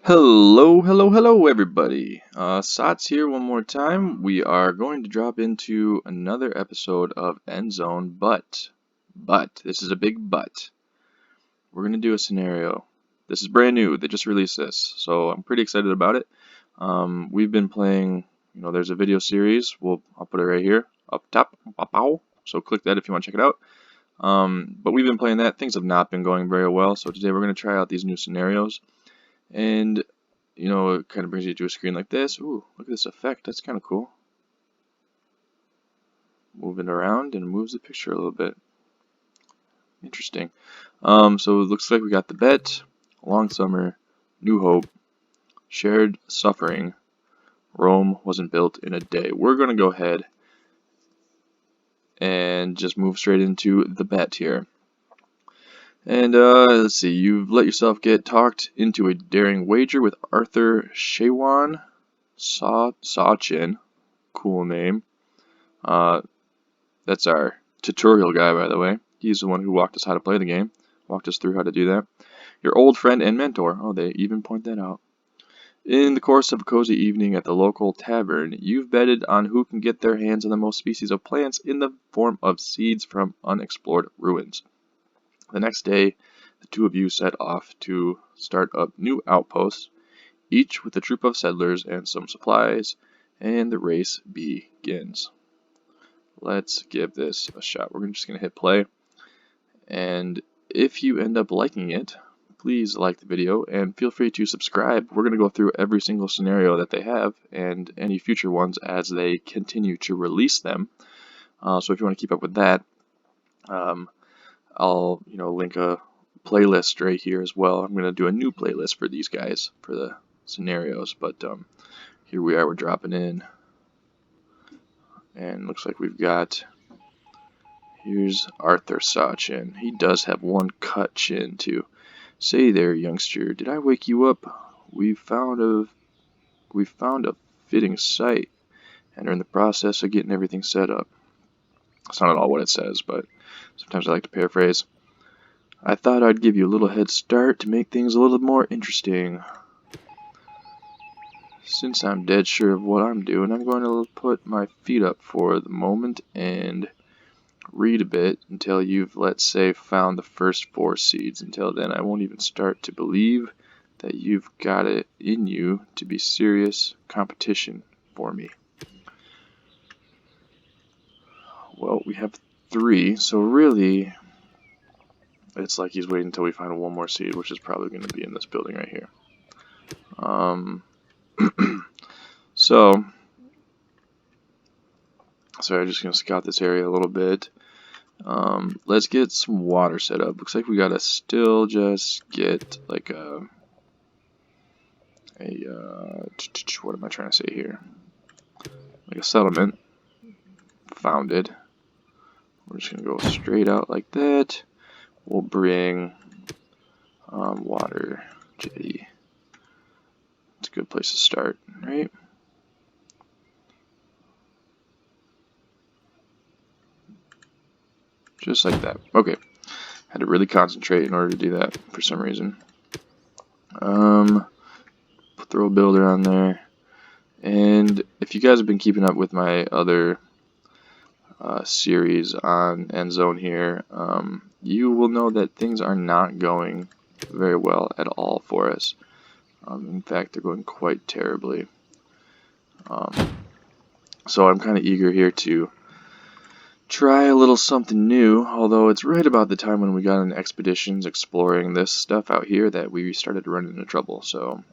Hello, everybody. Sots here one more time. We are going to drop into another episode of Endzone, but, this is a big but. We're going to do a scenario. This is brand new. They just released this, so I'm pretty excited about it. We've been playing, there's a video series. I'll put it right here, up top, pow. So click that if you want to check it out. But we've been playing that. Things have not been going very well, so today we're going to try out these new scenarios. And it kind of brings you to a screen like this. Ooh, look at this effect. That's kind of cool. Moving around and it moves the picture a little bit. Interesting. So it looks like we got the bet, long summer, new hope, shared suffering. Rome wasn't built in a day. We're going to go ahead and just move straight into the bet here. And let's see, you've let yourself get talked into a daring wager with Arthur Shawan Sachin. Cool name. That's our tutorial guy, by the way. He's the one who walked us how to play the game, walked us through how to do that. Your old friend and mentor. Oh, they even point that out. In the course of a cozy evening at the local tavern, you've betted on who can get their hands on the most species of plants in the form of seeds from unexplored ruins. The next day, the two of you set off to start up new outposts, each with a troop of settlers and some supplies, and the race begins. Let's give this a shot. We're just going to hit play. And if you end up liking it, please like the video and feel free to subscribe. We're going to go through every single scenario that they have and any future ones as they continue to release them. So if you want to keep up with that, I'll link a playlist right here as well. I'm going to do a new playlist for these guys for the scenarios, but here we are. We're dropping in. And looks like we've got, here's Arthur Sachin. He does have one cut chin too. Say there, youngster, did I wake you up? We found a fitting site and are in the process of getting everything set up. That's not at all what it says, but sometimes I like to paraphrase. I thought I'd give you a little head start to make things a little more interesting. Since I'm dead sure of what I'm doing, I'm going to put my feet up for the moment and read a bit until you've, let's say, found the first 4 seeds. Until then, I won't even start to believe that you've got it in you to be serious competition for me. Well, we have 3, so really, it's like he's waiting until we find one more seed, which is probably going to be in this building right here. So, I'm just going to scout this area a little bit. Let's get some water set up. Looks like we gotta still just get like what am I trying to say here? Like a settlement founded. We're just gonna go straight out like that. We'll bring water jetty. It's a good place to start, right? Just like that. Okay. Had to really concentrate in order to do that for some reason. Throw a builder on there. And if you guys have been keeping up with my other series on Endzone here, you will know that things are not going very well at all for us. In fact, they're going quite terribly. So I'm kind of eager here to try a little something new, although it's right about the time when we got on expeditions exploring this stuff out here that we started to run into trouble, so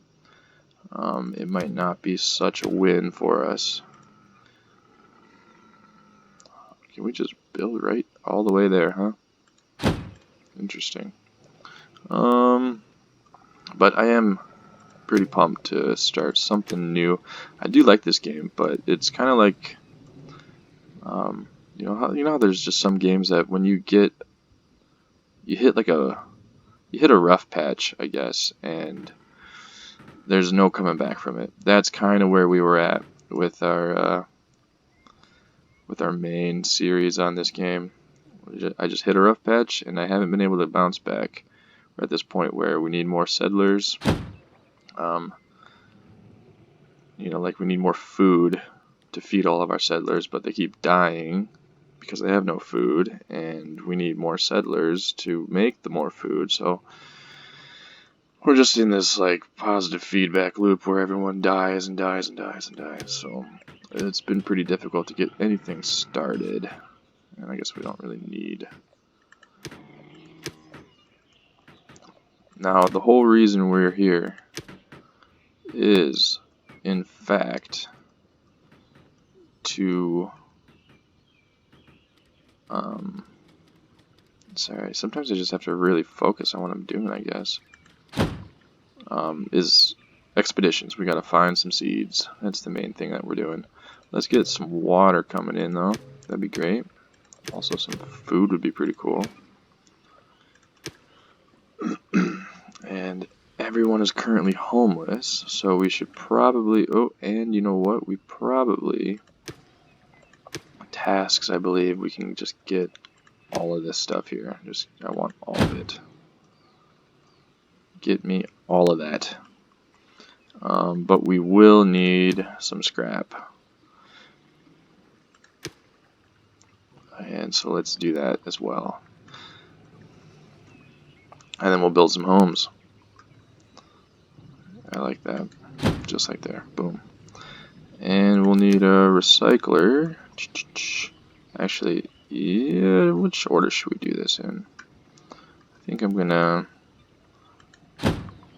it might not be such a win for us. Can we just build right all the way there, huh? Interesting. But I am pretty pumped to start something new. I do like this game, but it's kind of like, you know how there's just some games that when you hit a rough patch, I guess, and there's no coming back from it. That's kind of where we were at with our main series on this game. I just hit a rough patch, and I haven't been able to bounce back. We're at this point where we need more settlers. You know, like we need more food to feed all of our settlers, but they keep dying because they have no food, and we need more settlers to make the more food. So we're just in this like positive feedback loop where everyone dies and dies and dies and dies. So it's been pretty difficult to get anything started, and I guess we don't really need. Now the whole reason we're here is, in fact, to sorry, sometimes I just have to really focus on what I'm doing, I guess. Is expeditions. We gotta find some seeds. That's the main thing that we're doing. Let's get some water coming in, though. That'd be great. Also, some food would be pretty cool. And everyone is currently homeless, so we should probably... Oh, and you know what? We probably... Tasks, I believe. We can just get all of this stuff here. I want all of it. Get me all of that. But we will need some scrap. And so let's do that as well. And then we'll build some homes. I like that. Just like there. Boom. And we'll need a recycler. Actually, yeah, which order should we do this in? I think I'm gonna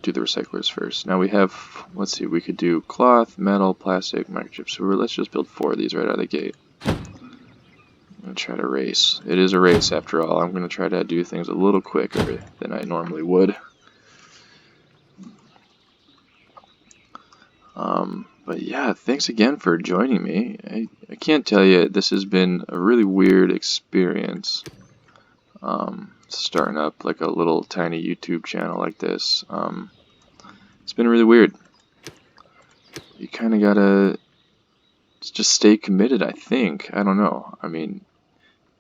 do the recyclers first. Now we have, let's see, we could do cloth, metal, plastic, microchips. So let's just build 4 of these right out of the gate. I'm gonna try to race. It is a race after all. I'm gonna try to do things a little quicker than I normally would. But yeah, thanks again for joining me. I can't tell you, this has been a really weird experience. Starting up like a little tiny YouTube channel like this. It's been really weird. You kind of gotta just stay committed, I think. I don't know. I mean,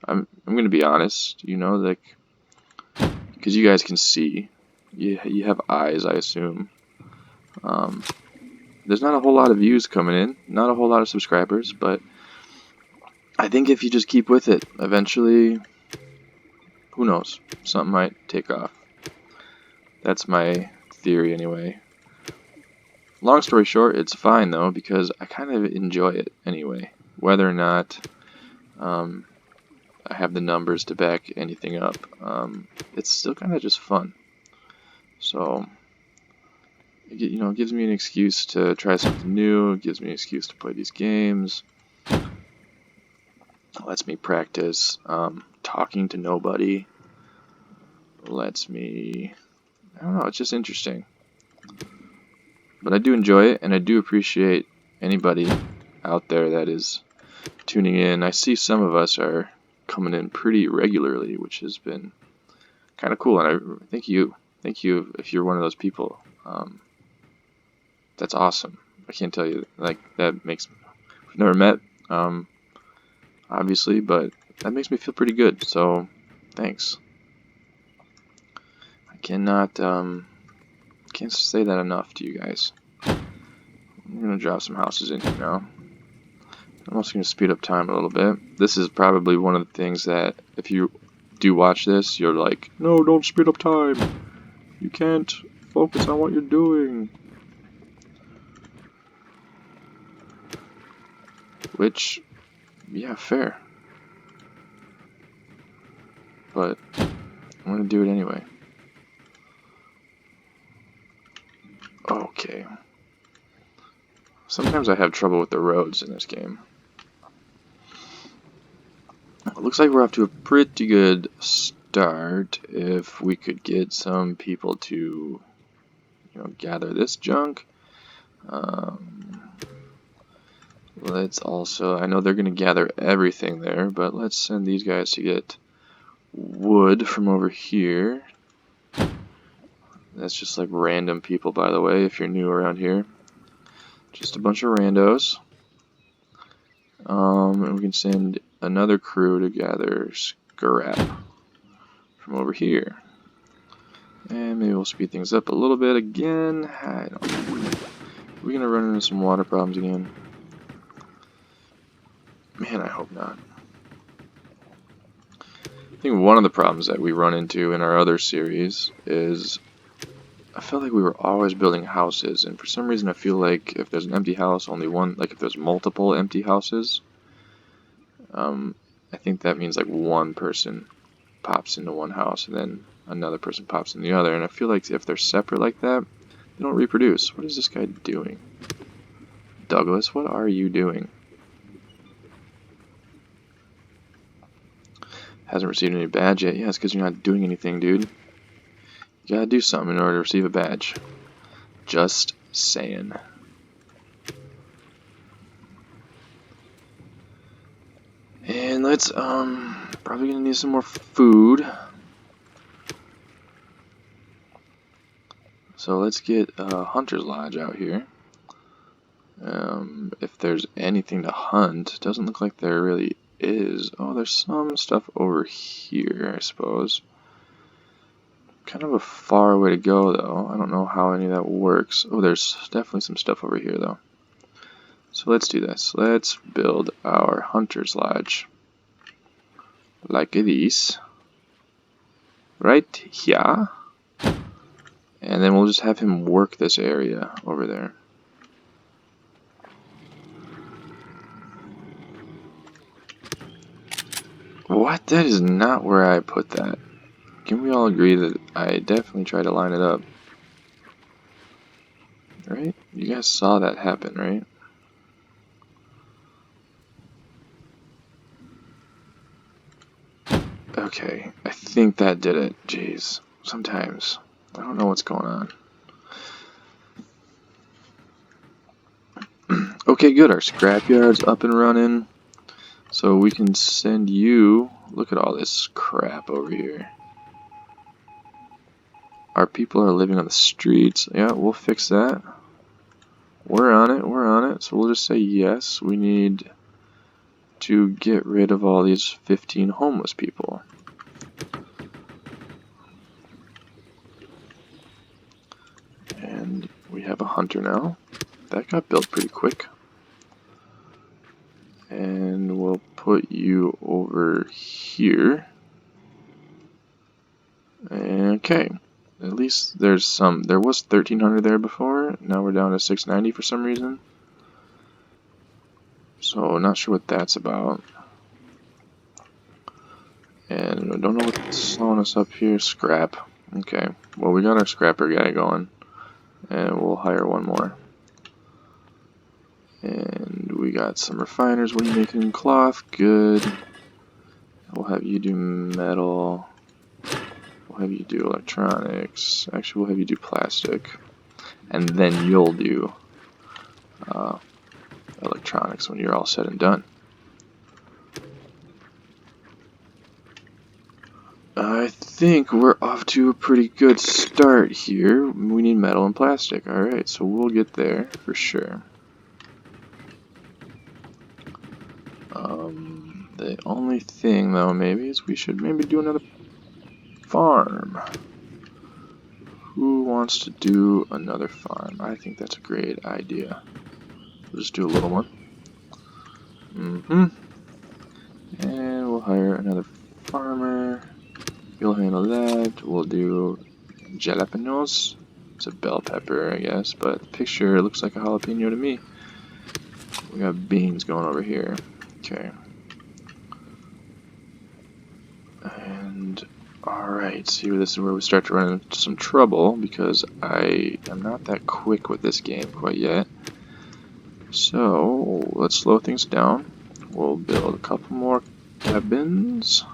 I'm gonna be honest, you know, like, because you guys can see. You have eyes, I assume. There's not a whole lot of views coming in, not a whole lot of subscribers, but I think if you just keep with it, eventually, who knows, something might take off. That's my theory anyway. Long story short, it's fine though, because I kind of enjoy it anyway. Whether or not I have the numbers to back anything up, it's still kind of just fun. So, you know, it gives me an excuse to try something new, it gives me an excuse to play these games, it lets me practice talking to nobody, lets me, I don't know, it's just interesting. But I do enjoy it, and I do appreciate anybody out there that is tuning in. I see some of us are coming in pretty regularly, which has been kind of cool, and I thank you. Thank you if you're one of those people. That's awesome. I can't tell you, like, that makes, we've never met, obviously, but that makes me feel pretty good, so thanks. I can't say that enough to you guys. I'm gonna drop some houses in here now. I'm also gonna speed up time a little bit. This is probably one of the things that if you do watch this, you're like, no, don't speed up time. You can't focus on what you're doing. Which, yeah, fair. But I'm gonna do it anyway. Okay. Sometimes I have trouble with the roads in this game. It looks like we're off to a pretty good start. If we could get some people to, you know, gather this junk. Let's also, I know they're going to gather everything there, but let's send these guys to get wood from over here. That's just like random people, by the way, if you're new around here. Just a bunch of randos. And we can send another crew to gather scrap from over here. And maybe we'll speed things up a little bit again. I don't know. We're gonna run into some water problems again. Man, I hope not. I think one of the problems that we run into in our other series is I felt like we were always building houses, and for some reason I feel like if there's an empty house, only one, like if there's multiple empty houses, I think that means like one person pops into one house and then another person pops in the other, and I feel like if they're separate like that, they don't reproduce. What is this guy doing? Douglas, what are you doing? Hasn't received any badge yet. Yeah, it's because you're not doing anything, dude. You gotta do something in order to receive a badge. Just saying. And let's, probably gonna need some more food. So let's get a hunter's lodge out here. If there's anything to hunt, doesn't look like there really is. Oh, there's some stuff over here, I suppose. Kind of a far way to go, though. I don't know how any of that works. Oh, there's definitely some stuff over here, though. So let's do this. Let's build our hunter's lodge. Like this. Right here. And then we'll just have him work this area over there. What? That is not where I put that. Can we all agree that I definitely tried to line it up? Right? You guys saw that happen, right? Okay, I think that did it. Jeez. Sometimes. I don't know what's going on. Okay, good. Our scrapyard's up and running. So we can send you... Look at all this crap over here. Our people are living on the streets. Yeah, we'll fix that. We're on it, we're on it. So we'll just say yes. We need to get rid of all these 15 homeless people. And we have a hunter now. That got built pretty quick. And we'll put you over here. Okay. At least there's some. There was 1,300 there before. Now we're down to 690 for some reason. So not sure what that's about. And I don't know what's slowing us up here. Scrap. Okay. Well, we got our scrapper guy going. And we'll hire one more. And we got some refiners. What are you making? Cloth. Good. We'll have you do metal. We'll have you do electronics. Actually, we'll have you do plastic. And then you'll do electronics when you're all said and done. I think we're off to a pretty good start here. We need metal and plastic. Alright, so we'll get there for sure. The only thing, though, maybe, is we should maybe do another farm. Who wants to do another farm? I think that's a great idea. We'll just do a little one. And we'll hire another farmer. You'll handle that. We'll do jalapenos. It's a bell pepper, I guess, but the picture looks like a jalapeno to me. We got beans going over here. Okay. And alright, see, this is where we start to run into some trouble because I am not that quick with this game quite yet. So let's slow things down. We'll build a couple more cabins.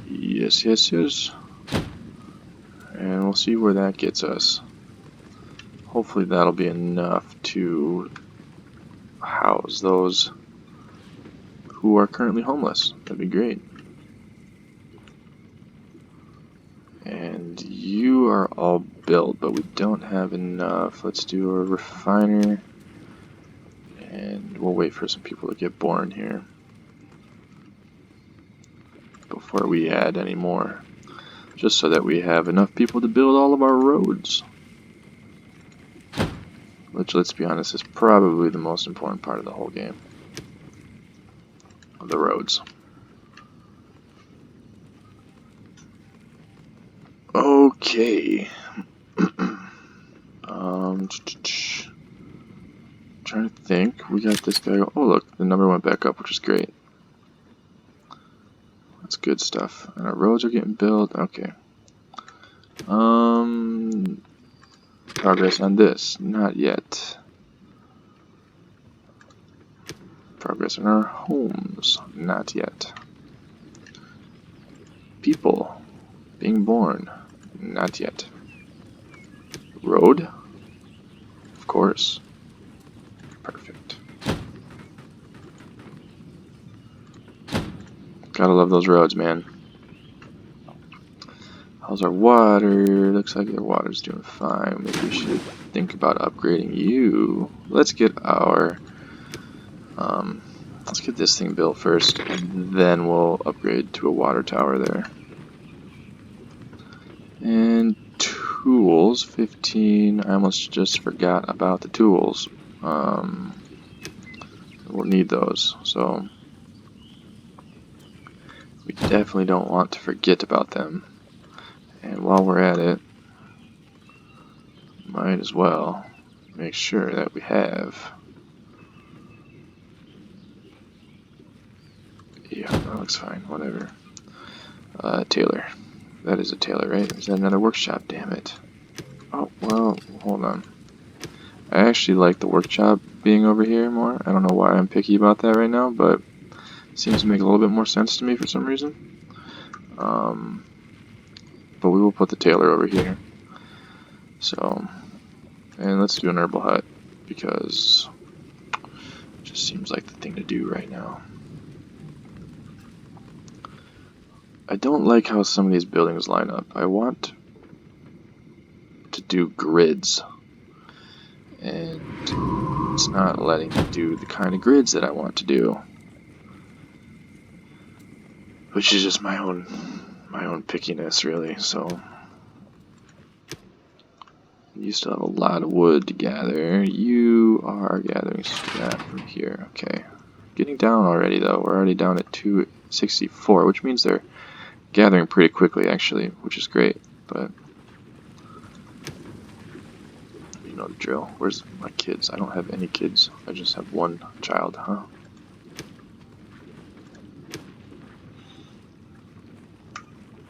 Yes, yes, yes. And we'll see where that gets us. Hopefully that'll be enough to house those who are currently homeless. That'd be great. And you are all built, but we don't have enough. Let's do a refiner. And we'll wait for some people to get born here. before we add any more, just so that we have enough people to build all of our roads. Which, let's be honest, is probably the most important part of the whole game. The roads. Okay. Trying to think. We got this guy. Oh, look, the number went back up, which is great. That's good stuff. And our roads are getting built. Okay. Progress on this. Not yet. Progress on our homes. Not yet. People being born. Not yet. Road? Of course. Perfect. Gotta love those roads, man. How's our water? Looks like our water's doing fine. Maybe we should think about upgrading you. Let's get our... let's get this thing built first, and then we'll upgrade to a water tower there. And tools, 15. I almost just forgot about the tools. We'll need those, so we definitely don't want to forget about them. And while we're at it, might as well make sure that we have... Yeah, that looks fine, whatever. Tailor. That is a tailor, right? Is that another workshop? Damn it. Oh, well, hold on. I actually like the workshop being over here more. I don't know why I'm picky about that right now, but it seems to make a little bit more sense to me for some reason. But we will put the tailor over here. So, and let's do an herbal hut, because it just seems like the thing to do right now. I don't like how some of these buildings line up. I want to do grids, and it's not letting me do the kind of grids that I want to do, which is just my own pickiness, really. So you still have a lot of wood to gather. You are gathering scrap from here. Okay, getting down already though. We're already down at 264, which means they're gathering pretty quickly, actually, which is great. But you know the drill. Where's my kids? I don't have any kids. I just have one child, huh?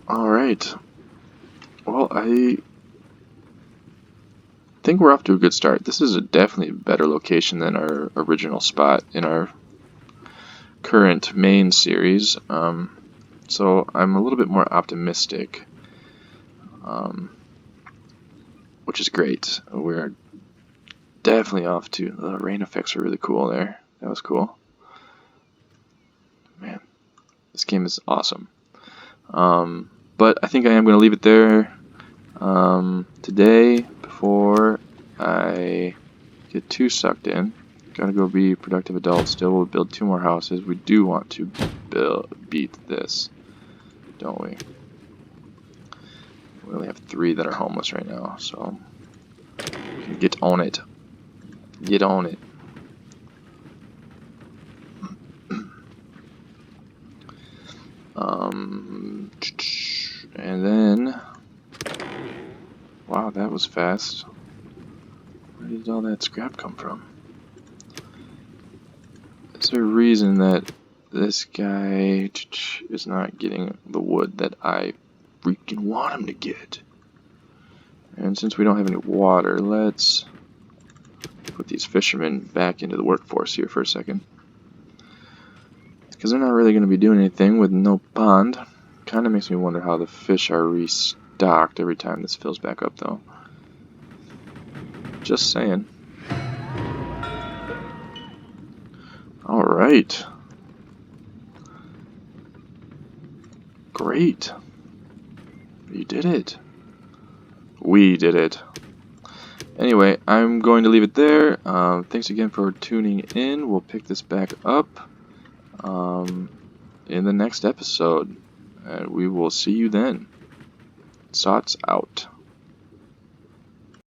Alright. Well, I think we're off to a good start. This is definitely a better location than our original spot in our current main series. So I'm a little bit more optimistic, which is great. We're definitely off to... The rain effects are really cool there. That was cool. Man, this game is awesome. But I think I am going to leave it there today before I get too sucked in. Gotta go be productive adults. Still, we'll build 2 more houses. We do want to beat this, don't we? We only have 3 that are homeless right now, so we can get on it. Get on it. And then, wow, that was fast. Where did all that scrap come from? Is there a reason that this guy is not getting the wood that I freaking want him to get? And since we don't have any water, let's put these fishermen back into the workforce here for a second. Because they're not really going to be doing anything with no pond. Kind of makes me wonder how the fish are restocked every time this fills back up, though. Just saying. Alright. Great. You did it. We did it. Anyway, I'm going to leave it there. Thanks again for tuning in. We'll pick this back up in the next episode. and we will see you then. Sots out.